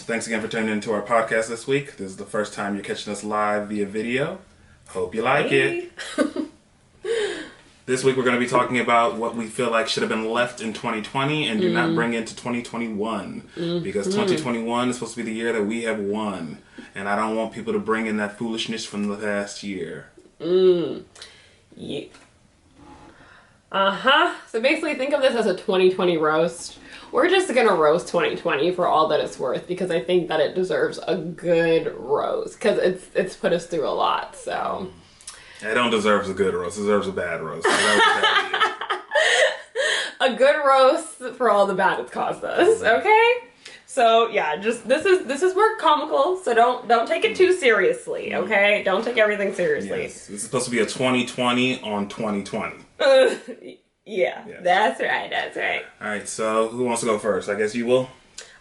Thanks again for tuning into our podcast this week. This is the first time you're catching us live via video. Hope you like it. This week we're going to be talking about what we feel like should have been left in 2020 and do not bring into 2021. Because 2021 is supposed to be the year that we have won. And I don't want people to bring in that foolishness from the past year. Yeah. So basically think of this as a 2020 roast. We're just gonna roast 2020 for all that it's worth because I think that it deserves a good roast because it's put us through a lot. So it don't deserve a good roast. It deserves a bad roast. A good roast for all the bad it's caused us. Okay. So yeah, just this is more comical. So don't take it too seriously. Okay. Don't take everything seriously. Yes. This is supposed to be a 2020 on 2020. Yeah, that's right. All right, so who wants to go first? I guess you will.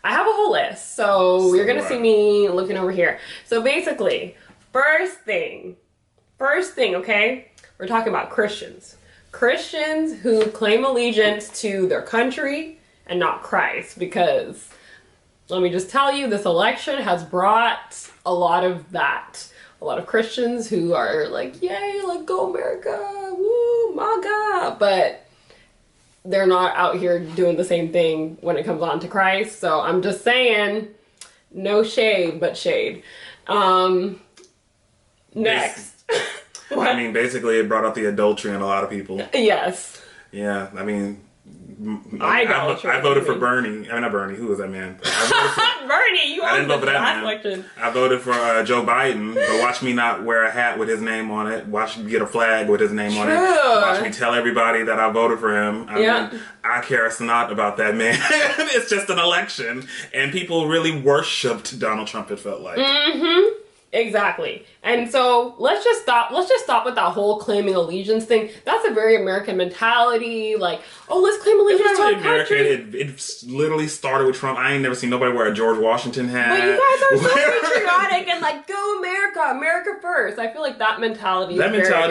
I have a whole list, so you're gonna see me looking over here. So basically, first thing, okay? We're talking about Christians. Christians who claim allegiance to their country and not Christ, because let me just tell you, this election has brought a lot of that. A lot of Christians who are like, yay, like, go America, woo, MAGA, but they're not out here doing the same thing when it comes on to Christ. So I'm just saying, no shade, but shade. Next. I mean, basically it brought up the adultery in a lot of people. Yes. Yeah, I mean, I voted for Bernie. I mean, not Bernie. Who was that man? I voted for Bernie. You I didn't vote for that man. election. I voted for Joe Biden. But watch me not wear a hat with his name on it. Watch me get a flag with his name on it. Watch me tell everybody that I voted for him. I mean, I care not about that man. It's just an election, and people really worshipped Donald Trump. It felt like. Exactly. And so let's just stop with that whole claiming allegiance thing. That's a very American mentality. Like, oh, let's claim allegiance to our country. It literally started with Trump. I ain't never seen nobody wear a George Washington hat. But you guys are so patriotic and like, go America, America first. I feel like that mentality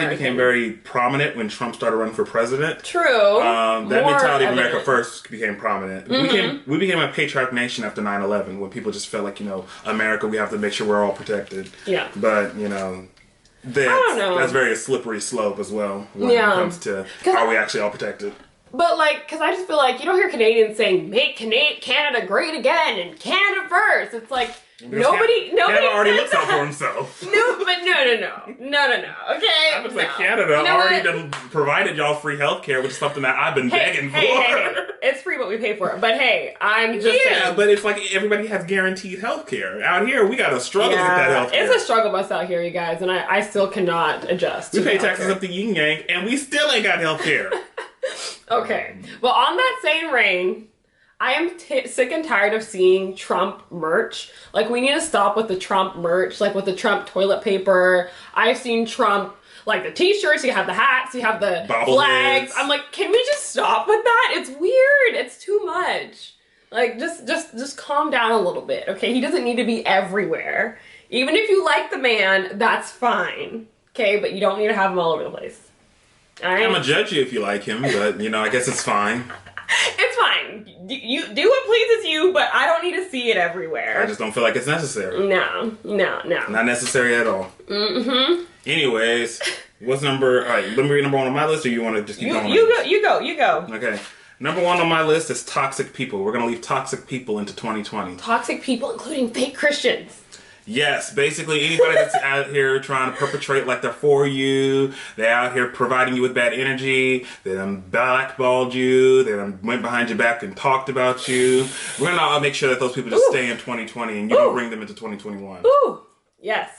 became very prominent when Trump started running for president. True. That mentality of America first became prominent. We became a patriotic nation after 9/11 when people just felt like, America, we have to make sure we're all protected. Yeah. But, that's very a slippery slope as well when it comes to are we actually all protected. But because I just feel like you don't hear Canadians saying, make Canada great again and Canada first. It's like, nobody already looks out for himself. No. Okay. I was like, Canada already done provided y'all free healthcare, which is something that I've been begging for. Hey. It's free, but we pay for it. But hey, I'm just saying. But it's like everybody has guaranteed healthcare. Out here, we gotta struggle to get that healthcare. It's a struggle bus out here, you guys, and I still cannot adjust. We pay taxes up the yin yang, and we still ain't got healthcare. Okay. Well, on that same reign, I am sick and tired of seeing Trump merch. Like, we need to stop with the Trump merch, like with the Trump toilet paper. I've seen Trump, like the t-shirts, you have the hats, you have the flags. I'm like, can we just stop with that? It's weird. It's too much. Like, just calm down a little bit, okay? He doesn't need to be everywhere. Even if you like the man, that's fine, okay? But you don't need to have him all over the place. All right? I'm gonna judge you if you like him, but, I guess it's fine. It's fine. You do what pleases you, but I don't need to see it everywhere. I just don't feel like it's necessary. No. Not necessary at all. Anyways, what's number... All right, let me read number one on my list, or you want to just keep going? You go. Okay. Number one on my list is toxic people. We're going to leave toxic people into 2020. Toxic people, including fake Christians. Yes, basically anybody that's out here trying to perpetrate like they're for you, they're out here providing you with bad energy, they done blackballed you, they done went behind your back and talked about you. We're going to make sure that those people just stay in 2020 and you don't bring them into 2021. Ooh, yes.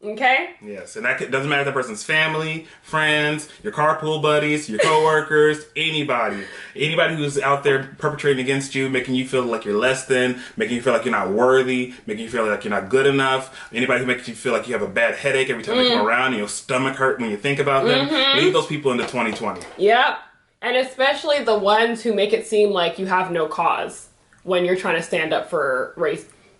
Okay? Yes, and that doesn't matter if that person's family, friends, your carpool buddies, your coworkers, anybody who's out there perpetrating against you, making you feel like you're less than, making you feel like you're not worthy, making you feel like you're not good enough, anybody who makes you feel like you have a bad headache every time they come around and your stomach hurt when you think about them, leave those people into 2020. Yep, and especially the ones who make it seem like you have no cause when you're trying to stand up for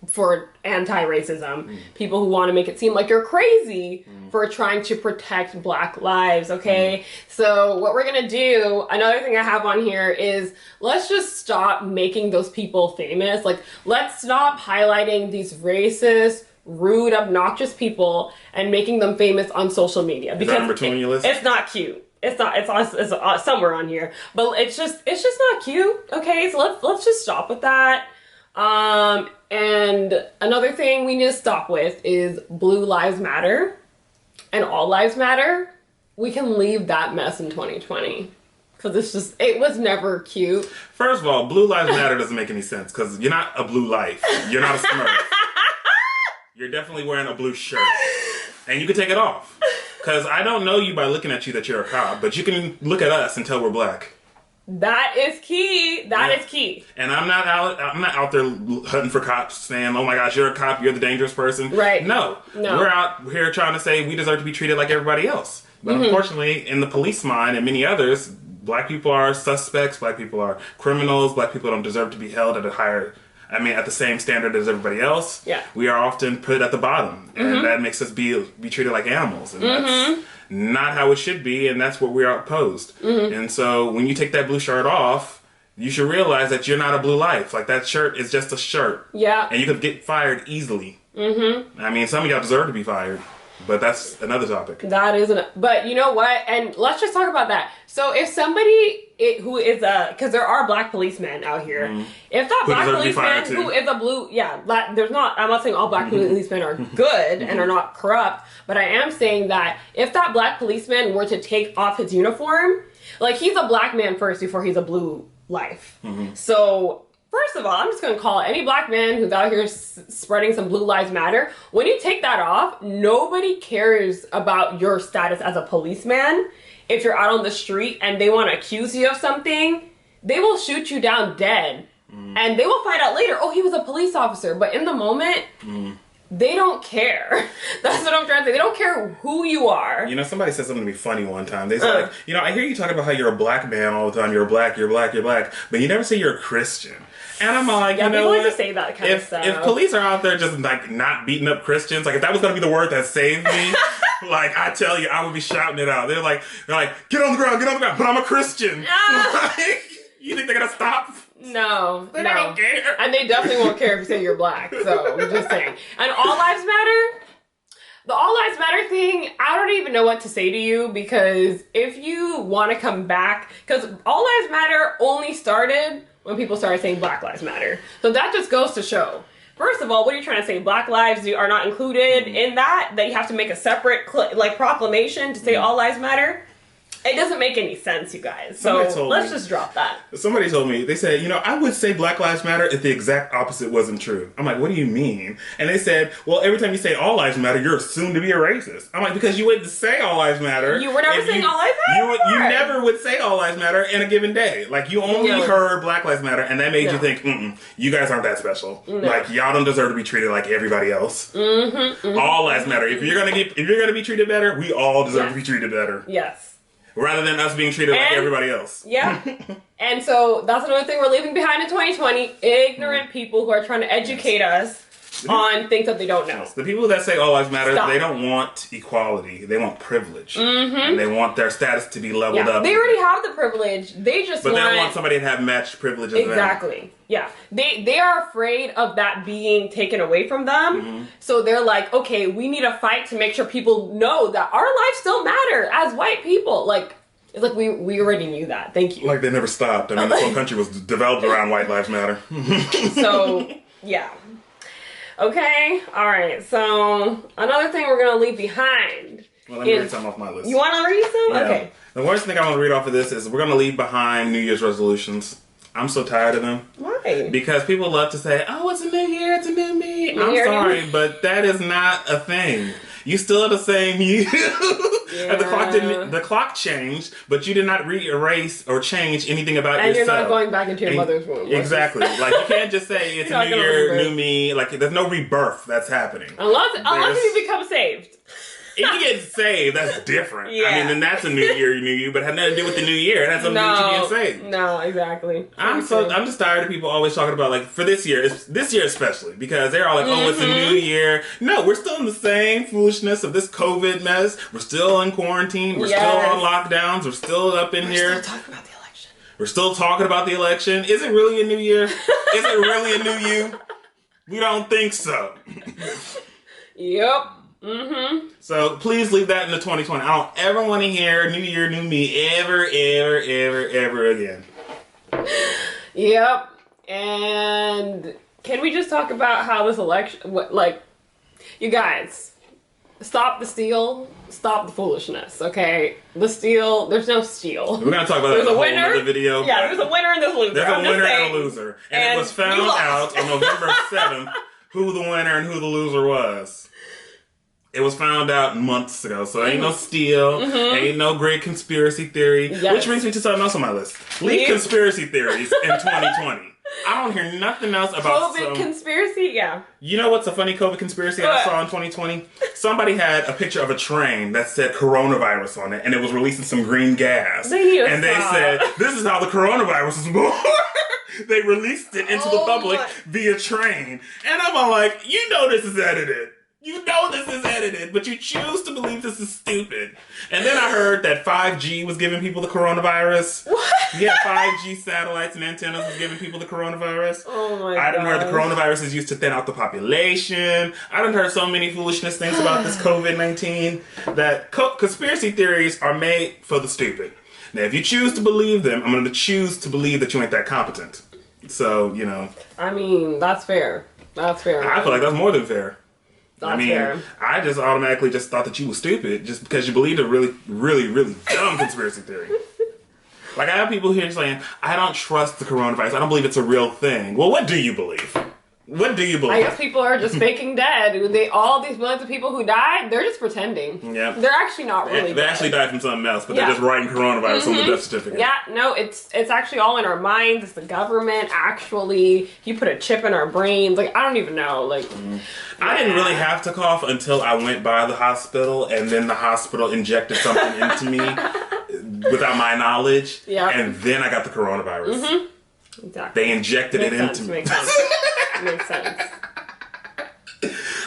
for anti-racism. People who want to make it seem like you're crazy for trying to protect Black lives, okay? So what we're going to do, another thing I have on here is let's just stop making those people famous. Like, let's stop highlighting these racist, rude, obnoxious people and making them famous on social media. Because it's not cute. It's somewhere on here, but it's just not cute. Okay, so let's just stop with that. And another thing we need to stop with is Blue Lives Matter and All Lives Matter. We can leave that mess in 2020 because it was never cute. First of all, Blue Lives Matter doesn't make any sense because you're not a blue life. You're not a Smurf. You're definitely wearing a blue shirt, and you can take it off. Because I don't know you by looking at you that you're a cop, but you can look at us and tell we're Black. That is key. That is key. And I'm not out there hunting for cops saying, "Oh my gosh, you're a cop. You're the dangerous person." Right. No. We're out here trying to say we deserve to be treated like everybody else. But unfortunately, in the police mind and many others, Black people are suspects. Black people are criminals. Black people don't deserve to be held at the same standard as everybody else. Yeah. We are often put at the bottom, and that makes us be treated like animals, and that's not how it should be, and that's what we are opposed. And so when you take that blue shirt off, you should realize that you're not a blue life. Like, that shirt is just a shirt. Yeah. And you could get fired easily. I mean, some of y'all deserve to be fired, but that's another topic. But you know what? And let's just talk about that. So if somebody who is because there are Black policemen out here, if that Black policeman who is a blue, I'm not saying all Black policemen are good and are not corrupt, but I am saying that if that Black policeman were to take off his uniform, like, he's a Black man first before he's a blue life. So first of all, I'm just going to call any Black man who's out here spreading some Blue Lives Matter. When you take that off, nobody cares about your status as a policeman. If you're out on the street and they want to accuse you of something, they will shoot you down dead. And they will find out later, oh, he was a police officer. But in the moment, they don't care. That's what I'm trying to say. They don't care who you are. You know, somebody said something to me funny one time. They said, I hear you talking about how you're a Black man all the time. You're Black, but you never say you're a Christian. And I'm like, you know what? People like to say that kind of stuff. If police are out there just, like, not beating up Christians, like, if that was going to be the word that saved me, like, I tell you, I would be shouting it out. They're like, get on the ground, but I'm a Christian. Like, you think they're going to stop? No. They don't care. And they definitely won't care if you say you're Black. So, I'm just saying. And All Lives Matter? The All Lives Matter thing, I don't even know what to say to you, because if you want to come back, because All Lives Matter only started when people started saying Black Lives Matter. So that just goes to show. First of all, what are you trying to say? Black lives are not included in that? That you have to make a separate proclamation to say All Lives Matter? It doesn't make any sense, you guys. So let's just drop that. Somebody told me, they said, I would say Black Lives Matter if the exact opposite wasn't true. I'm like, what do you mean? And they said, well, every time you say All Lives Matter, you're assumed to be a racist. I'm like, because you wouldn't say All Lives Matter. You were never saying All Lives Matter? You never would say All Lives Matter in a given day. Like, you only heard Black Lives Matter, and that made you think, you guys aren't that special. Like, y'all don't deserve to be treated like everybody else. All Lives Matter. If you're gonna be treated better, we all deserve to be treated better. Yes. Rather than us being treated like everybody else. Yeah. And so that's another thing we're leaving behind in 2020. Ignorant people who are trying to educate us on things that they don't know. The people that say All Lives Matter, they don't want equality. They want privilege. And they want their status to be leveled up. They already have the privilege. They just But they want somebody to have matched privilege as them. Yeah. They are afraid of that being taken away from them. So they're like, okay, we need a fight to make sure people know that our lives still matter as white people. Like, it's like we already knew that. Thank you. Like, they never stopped. I mean, this whole country was developed around White Lives Matter. So, yeah. Okay, alright, so another thing we're going to leave behind. Well, let me read some off my list. You want to read some? Yeah. Okay. The worst thing I want to read off of this is we're going to leave behind New Year's resolutions. I'm so tired of them. Why? Because people love to say, oh, it's a new year, it's a new me. I'm sorry, but that is not a thing. You still are the same you. And the clock changed, but you did not erase or change anything about yourself. And you're not going back into your mother's womb. Exactly. Like, you can't just say it's a new year, new me. Like, there's no rebirth that's happening. Unless you become saved. If you get saved, that's different. Yeah. I mean, then that's a new year, new you, but it had nothing to do with the new year. It has something to do with you being saved. No, exactly. I'm just tired of people always talking about, like, for this year especially, because they're all like, oh, it's a new year. No, we're still in the same foolishness of this COVID mess. We're still in quarantine. We're still on lockdowns. We're still up in here. We're still talking about the election. We're still talking about the election. Is it really a new year? Is it really a new you? We don't think so. Yep. Mm-hmm. So please leave that in the 2020. I don't ever want to hear new year, new me ever, ever, ever, ever again. Yep. And can we just talk about how this election, you guys, stop the steal, stop the foolishness, okay? The steal, there's no steal. We're going to talk about that in a whole other video. Yeah, there's a winner and there's a loser. There's a winner and a loser. And it was found out on November 7th who the winner and who the loser was. It was found out months ago, so ain't no steal, ain't no great conspiracy theory. Yes. Which brings me to something else on my list. Leave conspiracy theories in 2020. I don't hear nothing else about COVID conspiracy. Yeah. You know what's a funny COVID conspiracy I saw in 2020? Somebody had a picture of a train that said coronavirus on it, and it was releasing some green gas. They said, "This is how the coronavirus is born." They released it into the public via train, and I'm all like, you know, this is edited. You know this is edited, but you choose to believe this is stupid. And then I heard that 5G was giving people the coronavirus. What? Yeah, 5G satellites and antennas was giving people the coronavirus. Oh my god. I done heard the coronavirus is used to thin out the population. I done heard so many foolishness things about this COVID-19 that conspiracy theories are made for the stupid. Now, if you choose to believe them, I'm going to choose to believe that you ain't that competent. So, you know. I mean, that's fair. That's fair. I feel like that's more than fair. That's fair. I just automatically just thought that you were stupid just because you believed a really, really, really dumb conspiracy theory. Like, I have people here saying, I don't trust the coronavirus. I don't believe it's a real thing. Well, what do you believe? What do you believe? I guess people are just faking dead. All these millions of people who died, they're just pretending. Yeah. They're actually not really They actually died from something else, but they're just writing coronavirus on the death certificate. Yeah, no, it's actually all in our minds. It's the government, actually. He put a chip in our brains. Like, I don't even know. Like, I didn't really have to cough until I went by the hospital, and then the hospital injected something into me without my knowledge. Yeah. And then I got the coronavirus. Mm-hmm. Exactly. They injected it into me. Makes sense. Makes sense.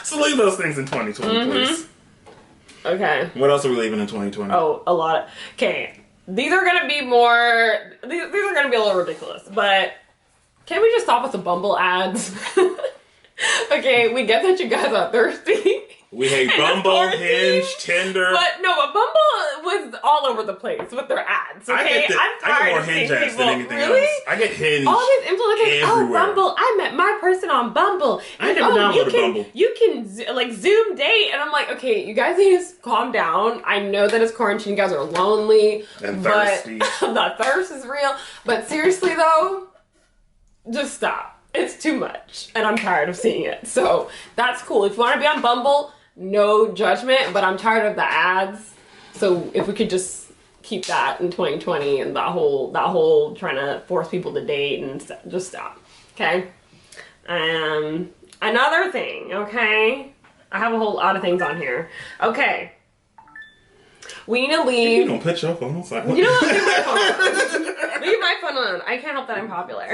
So leave those things in 2020, please. Okay. What else are we leaving in 2020? Oh, a lot. Okay. These are going to be more... These are going to be a little ridiculous, but can we just stop with the Bumble ads? Okay, we get that you guys are thirsty. We hate Bumble, Hinge, Tinder. But Bumble was all over the place with their ads, okay? I get more Hinge ads than anything else. I get Hinge all these influencers, everywhere. Bumble, I met my person on Bumble. I never downloaded Bumble. You can, Zoom date. And I'm like, okay, you guys need to calm down. I know that it's quarantine. You guys are lonely. And thirsty. The thirst is real. But seriously, though, just stop. It's too much. And I'm tired of seeing it. So that's cool. If you want to be on Bumble, no judgment, but I'm tired of the ads. So if we could just keep that in 2020 and that whole trying to force people to date and just stop. Okay? Another thing, okay? I have a whole lot of things on here. Okay. We need to leave. You don't put your phone on silent. You know what? Leave my phone on. Leave my phone on. I can't help that I'm popular.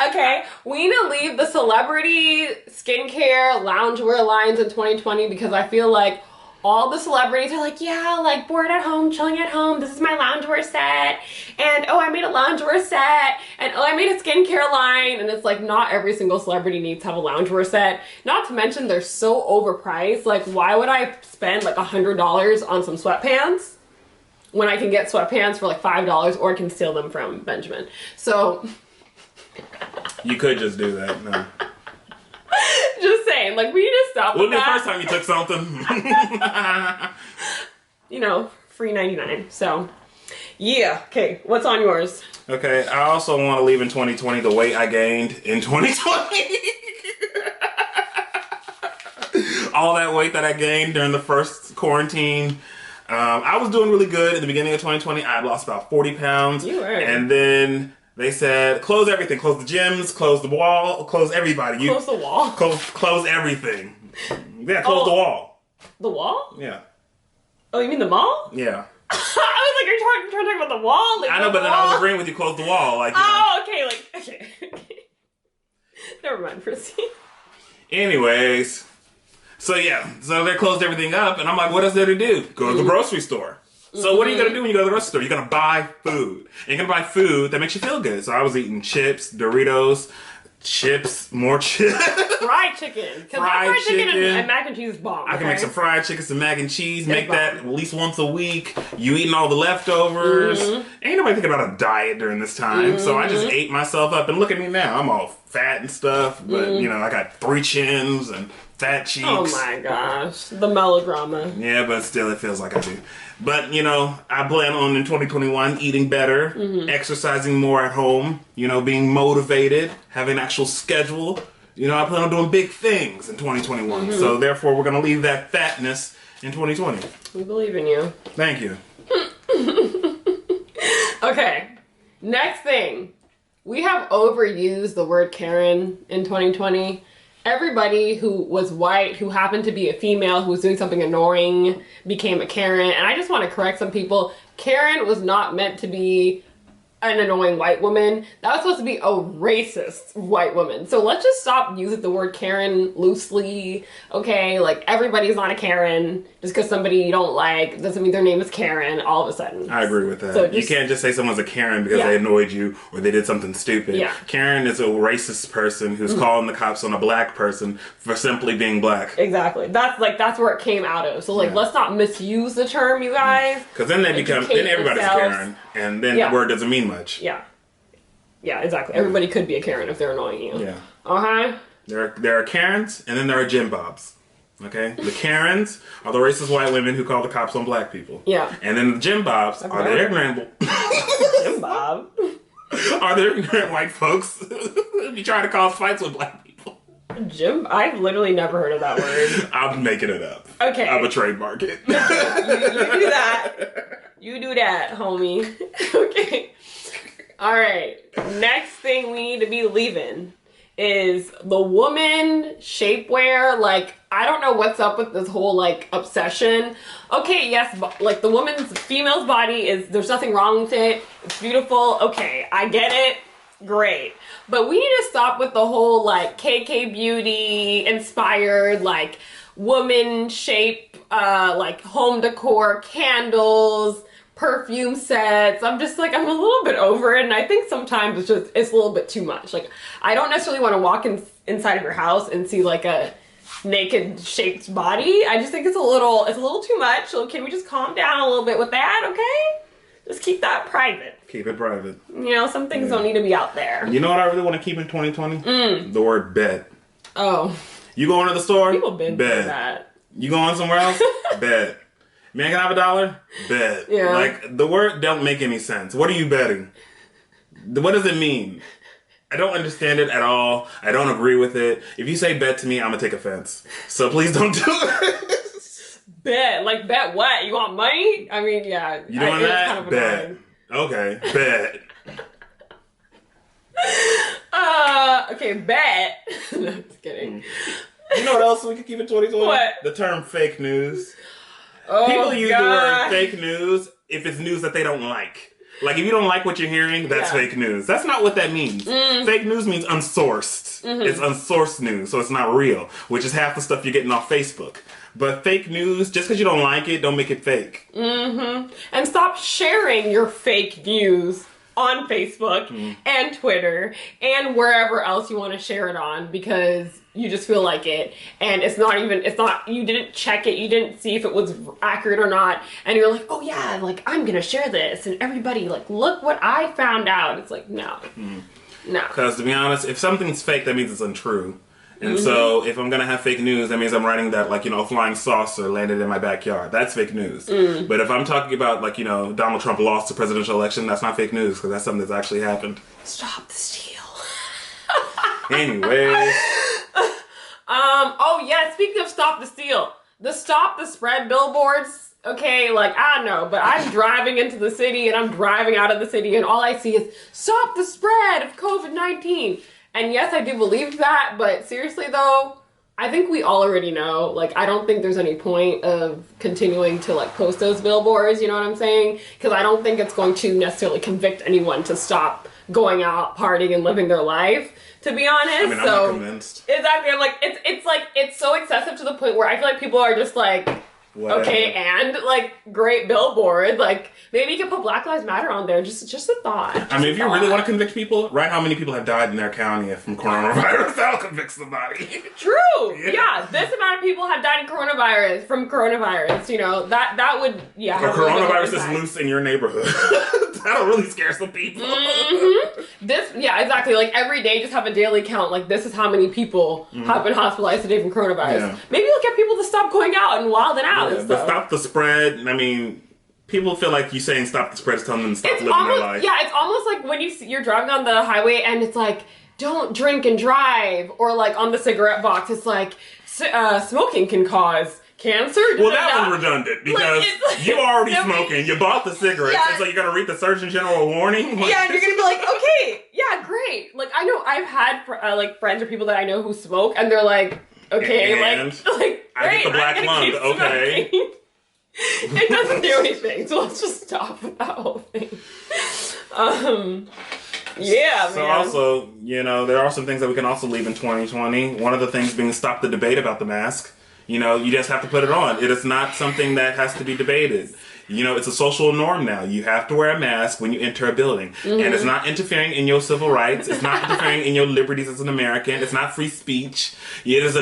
Okay, we need to leave the celebrity skincare loungewear lines in 2020 because I feel like all the celebrities are like, yeah, like bored at home, chilling at home. This is my loungewear set. And oh, I made a loungewear set. And oh, I made a skincare line. And it's like not every single celebrity needs to have a loungewear set. Not to mention they're so overpriced. Like why would I spend like $100 on some sweatpants when I can get sweatpants for like $5 or I can steal them from Benjamin? So you could just do that. No. Just saying, like, we need to stop with that. Wouldn't be the first time you took something. You know, free 99. So, yeah. Okay, what's on yours? Okay, I also want to leave in 2020 the weight I gained in 2020. All that weight that I gained during the first quarantine. I was doing really good in the beginning of 2020. I had lost about 40 pounds. You were. And then they said, close everything. Close the gyms, close the wall, close everybody. Close the wall? Close everything. Yeah, close the wall. The wall? Yeah. Oh, you mean the mall? Yeah. I was like, are you trying to talk about the wall? Like, I know, but then I was agreeing with you, close the wall. Like, you know. Oh, okay, like, okay. Never mind, proceed. Anyways. So they closed everything up, and I'm like, what is there to do? Go to the grocery store. So what are you going to do when you go to the grocery store? You're going to buy food. And you're going to buy food that makes you feel good. So I was eating chips, Doritos, chips, more chips. Fried chicken. Fried chicken and mac and cheese is bomb. I can make some fried chicken, some mac and cheese, make that at least once a week. You eating all the leftovers. Ain't nobody thinking about a diet during this time. So I just ate myself up, and look at me now. I'm all fat and stuff, but you know, I got 3 chins and fat cheeks. Oh my gosh. The melodrama. Yeah, but still it feels like I do. But, you know, I plan on in 2021 eating better, exercising more at home, you know, being motivated, having an actual schedule. You know, I plan on doing big things in 2021. So therefore, we're going to leave that fatness in 2020. We believe in you. Thank you. Okay. Next thing. We have overused the word Karen in 2020. Everybody who was white, who happened to be a female, who was doing something annoying, became a Karen. And I just want to correct some people. Karen was not meant to be an annoying white woman. That was supposed to be a racist white woman. So let's just stop using the word Karen loosely, okay? Like, everybody's not a Karen. Just because somebody you don't like doesn't mean their name is Karen all of a sudden. I agree with that. So you can't just say someone's a Karen because they annoyed you or they did something stupid. Yeah. Karen is a racist person who's calling the cops on a black person for simply being black. Exactly. That's where it came out of. So let's not misuse the term, you guys. Because then then everybody's Karen, and then the word doesn't mean much. Yeah. Yeah, exactly. Everybody could be a Karen if they're annoying you. Yeah. Uh-huh. There are Karens, and then there are Jim Bobs. Okay? The Karens are the racist white women who call the cops on black people. Yeah. And then the Jim Bobs are the ignorant... Jim Bob. Are the ignorant white folks who be trying to cause fights with black people. I've literally never heard of that word. I'm making it up. Okay. I'm a trademark it. you do that. You do that, homie. Okay. All right. Next thing we need to be leaving is the woman shapewear. Like, I don't know what's up with this whole, like, obsession. Okay, yes, like, the female's body there's nothing wrong with it. It's beautiful. Okay, I get it. Great. But we need to stop with the whole, like, KK beauty inspired, like, woman shape, like, home decor, candles, perfume sets. I'm just like, I'm a little bit over it, and I think sometimes it's a little bit too much. Like, I don't necessarily want to walk inside of your house and see like a naked shaped body. I just think it's a little too much. So can we just calm down a little bit with that, okay? Just keep that private. Keep it private. You know, some things don't need to be out there. You know what I really want to keep in 2020? The word bet. Oh. You going to the store? People been doing that. You going somewhere else? Bet. Man, can I have $1? Bet. Yeah. Like, the word don't make any sense. What are you betting? What does it mean? I don't understand it at all. I don't agree with it. If you say bet to me, I'm gonna take offense. So please don't do it. Bet? Like, bet what? You want money? I mean, yeah. You doing that? Kind of bet. annoying. Okay, bet. Okay, bet. No, just kidding. You know what else we could keep in 2020? What? The term fake news. Oh, People use the God. word fake news if it's news that they don't like. Like, if you don't like what you're hearing, that's fake news. That's not what that means. Fake news means unsourced. It's unsourced news, so it's not real, which is half the stuff you're getting off Facebook. But fake news, just because you don't like it, don't make it fake. And stop sharing your fake news on Facebook and Twitter and wherever else you want to share it on because you just feel like it. And you didn't check it, you didn't see if it was accurate or not. And you're like, oh yeah, like, I'm going to share this. And everybody, like, look what I found out. It's like, no. No. Because to be honest, if something's fake, that means it's untrue. And so, if I'm gonna have fake news, that means I'm writing that, like, you know, a flying saucer landed in my backyard. That's fake news. But if I'm talking about, like, you know, Donald Trump lost the presidential election, that's not fake news, because that's something that's actually happened. Stop the steal. Anyways. Oh yeah, speaking of stop the steal, the stop the spread billboards, okay, like, I don't know, but I'm driving into the city and I'm driving out of the city and all I see is stop the spread of COVID-19. And yes, I do believe that, but seriously though, I think we all already know. Like, I don't think there's any point of continuing to like post those billboards, you know what I'm saying? Because I don't think it's going to necessarily convict anyone to stop going out, partying, and living their life, to be honest. I mean, I'm not convinced. Exactly. I'm like, it's so excessive to the point where I feel like people are just like, whatever. Okay, and like, great billboard. Like, maybe you can put Black Lives Matter on there. Just a thought. I mean, if you really want to convict people, write how many people have died in their county from coronavirus. That'll convict somebody. True. Yeah, this amount of people have died from coronavirus. You know, that would, yeah. Or coronavirus is loose in your neighborhood. That'll really scare some people. Yeah, exactly. Like, every day, just have a daily count. Like, this is how many people have been hospitalized today from coronavirus. Yeah. Maybe you'll get people to stop going out and wilding out. Yeah, but stop the spread. I mean, people feel like you saying stop the spread is telling them to stop living their life. Yeah, it's almost like when you're driving on the highway and it's like, don't drink and drive. Or like on the cigarette box, it's like, smoking can cause cancer. Well, that one's redundant because you already smoking. You bought the cigarettes. Yeah. It's like you're going to read the Surgeon General warning. Yeah, and you're going to be like, okay, yeah, great. Like, I know I've had like friends or people that I know who smoke and they're like, okay, and like I get the black lung, okay. It doesn't do anything, so let's just stop with that whole thing. Yeah, so man. Also, you know, there are some things that we can also leave in 2020. One of the things being stop the debate about the mask. You know, you just have to put it on. It is not something that has to be debated. You know, it's a social norm now. You have to wear a mask when you enter a building. Mm-hmm. And it's not interfering in your civil rights. It's not interfering in your liberties as an American. It's not free speech. It's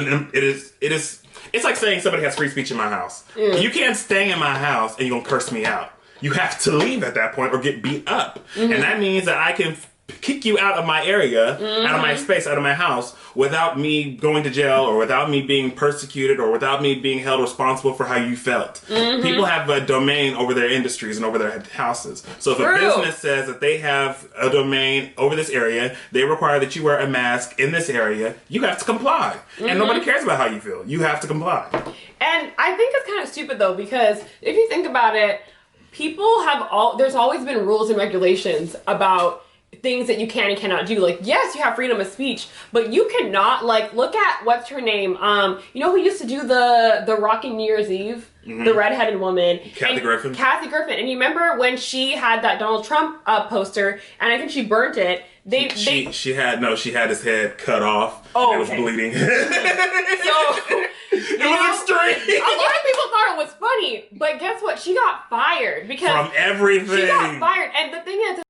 like saying somebody has free speech in my house. Mm. You can't stay in my house and you're going to curse me out. You have to leave at that point or get beat up. Mm-hmm. And that means that I can kick you out of my area, out of my space, out of my house, without me going to jail or without me being persecuted or without me being held responsible for how you felt. Mm-hmm. People have a domain over their industries and over their houses. So if a business says that they have a domain over this area, they require that you wear a mask in this area, you have to comply. Mm-hmm. And nobody cares about how you feel. You have to comply. And I think it's kind of stupid though, because if you think about it, there's always been rules and regulations about things that you can and cannot do. Like, yes, you have freedom of speech, but you cannot, like, look at, what's her name? You know who used to do the Rocking New Year's Eve? Mm-hmm. The redheaded woman. Kathy Griffin. Kathy Griffin. And you remember when she had that Donald Trump poster, and I think she burnt it. She had his head cut off. Oh, and it was bleeding. So it was extreme. A lot of people thought it was funny, but guess what? She got fired because from everything. She got fired, and the thing is,